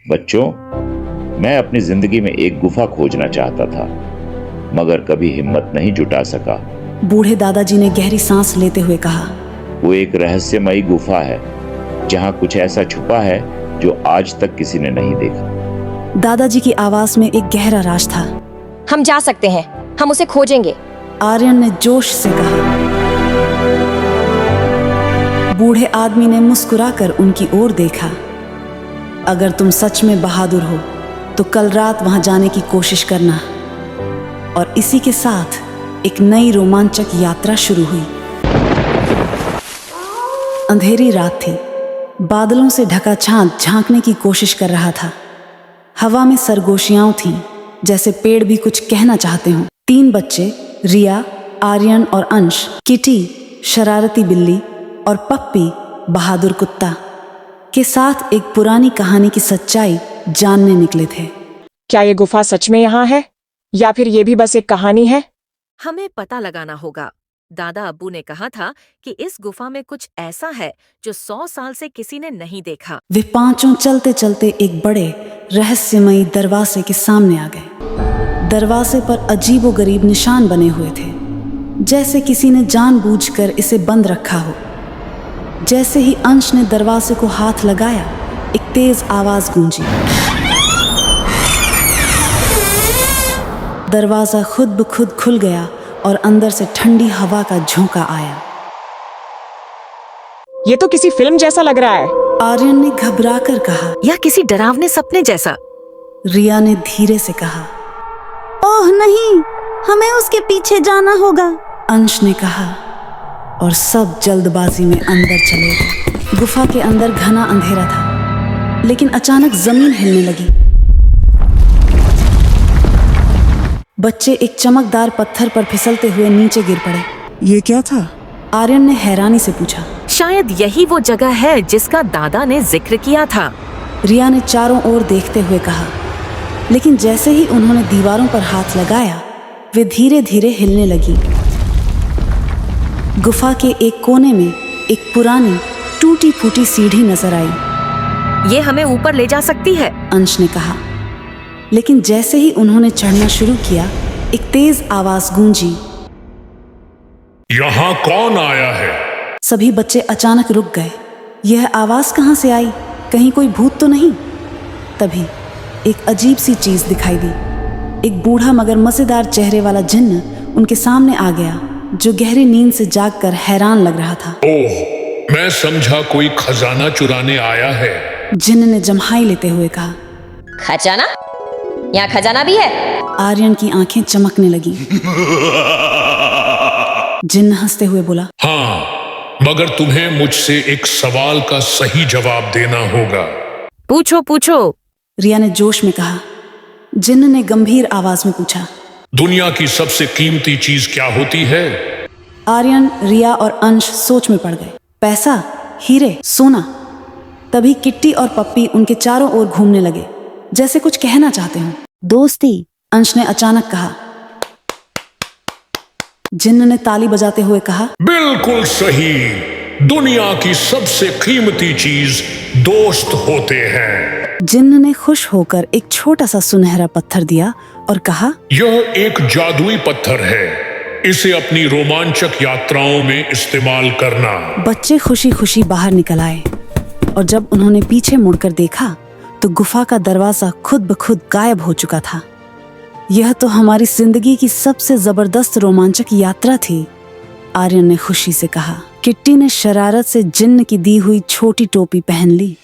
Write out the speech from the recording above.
बच्चों, मैं अपनी जिंदगी में एक गुफा खोजना चाहता था, मगर कभी हिम्मत नहीं जुटा सका। बूढ़े दादाजी ने गहरी सांस लेते हुए कहा, वो एक रहस्यमयी गुफा है जहां कुछ ऐसा छुपा है जो आज तक किसी ने नहीं देखा। दादाजी की आवाज में एक गहरा राज था। हम जा सकते हैं, हम उसे खोजेंगे, आर्यन ने जोश से कहा। बूढ़े आदमी ने मुस्कुराकर उनकी ओर देखा। अगर तुम सच में बहादुर हो तो कल रात वहां जाने की कोशिश करना। और इसी के साथ एक नई रोमांचक यात्रा शुरू हुई। अंधेरी रात थी। बादलों से ढका चांद झांकने की कोशिश कर रहा था। हवा में सरगोशियां थीं, जैसे पेड़ भी कुछ कहना चाहते हों। 3 बच्चे, रिया, आर्यन और अंश, किटी शरारती बिल्ली और पप्पी बहादुर कुत्ता के साथ एक पुरानी कहानी की सच्चाई जानने निकले थे। क्या ये गुफा सच में यहाँ है या फिर ये भी बस एक कहानी है? हमें पता लगाना होगा। दादा अब्बू ने कहा था कि इस गुफा में कुछ ऐसा है जो 100 साल से किसी ने नहीं देखा। वे पांचों चलते चलते एक बड़े रहस्यमयी दरवाजे के सामने आ गए। दरवाजे पर अजीबोगरीब निशान बने हुए थे, जैसे किसी ने जानबूझकर इसे बंद रखा हो। जैसे ही अंश ने दरवाजे को हाथ लगाया, एक तेज आवाज गूंजी। दरवाजा खुद ब खुद खुल गया और अंदर से ठंडी हवा का झोंका आया। ये तो किसी फिल्म जैसा लग रहा है, आर्यन ने घबराकर कहा। या किसी डरावने सपने जैसा। रिया ने धीरे से कहा। ओह नहीं, हमें उसके पीछे जाना होगा, अंश ने कहा। और सब जल्दबाजी में अंदर चले गए। गुफा के अंदर घना अंधेरा था, लेकिन अचानक जमीन हिलने लगी। बच्चे एक चमकदार पत्थर पर फिसलते हुए नीचे गिर पड़े। ये क्या था? आर्यन ने हैरानी से पूछा। शायद यही वो जगह है जिसका दादा ने जिक्र किया था, रिया ने चारों ओर देखते हुए कहा। लेकिन जैसे ही उन्होंने दीवारों पर हाथ लगाया, वे धीरे धीरे हिलने लगी। गुफा के एक कोने में एक पुरानी टूटी फूटी सीढ़ी नजर आई। ये हमें ऊपर ले जा सकती है, अंश ने कहा। लेकिन जैसे ही उन्होंने चढ़ना शुरू किया, एक तेज आवाज गूंजी। यहाँ कौन आया है? सभी बच्चे अचानक रुक गए। यह आवाज कहां से आई? कहीं कोई भूत तो नहीं? तभी एक अजीब सी चीज दिखाई दी। एक बूढ़ा मगर मजेदार चेहरे वाला जिन्न उनके सामने आ गया, जो गहरी नींद से जागकर हैरान लग रहा था। ओह, मैं समझा कोई खजाना चुराने आया है। जिन्न ने जम्हाई लेते हुए कहा। खजाना? यहाँ खजाना भी है? आर्यन की आंखें चमकने लगी। जिन्न हंसते हुए बोला, हाँ, मगर तुम्हें मुझसे एक सवाल का सही जवाब देना होगा। पूछो पूछो, रिया ने जोश में कहा। जिन्न ने गंभीर आवाज में पूछा, दुनिया की सबसे कीमती चीज क्या होती है? आर्यन, रिया और अंश सोच में पड़ गए। पैसा, हीरे, सोना। तभी किट्टी और पप्पी उनके चारों ओर घूमने लगे, जैसे कुछ कहना चाहते हों। दोस्ती, अंश ने अचानक कहा। जिन्न ने ताली बजाते हुए कहा, बिल्कुल सही। दुनिया की सबसे कीमती चीज दोस्त होते हैं। जिन्न ने खुश होकर एक छोटा सा सुनहरा पत्थर दिया और कहा, यह एक जादुई पत्थर है, इसे अपनी रोमांचक यात्राओं में इस्तेमाल करना। बच्चे खुशी खुशी बाहर निकल आए और जब उन्होंने पीछे मुड़कर देखा तो गुफा का दरवाजा खुद ब खुद गायब हो चुका था। यह तो हमारी जिंदगी की सबसे जबरदस्त रोमांचक यात्रा थी, आर्यन ने खुशी से कहा। किट्टी ने शरारत से जिन्न की दी हुई छोटी टोपी पहन ली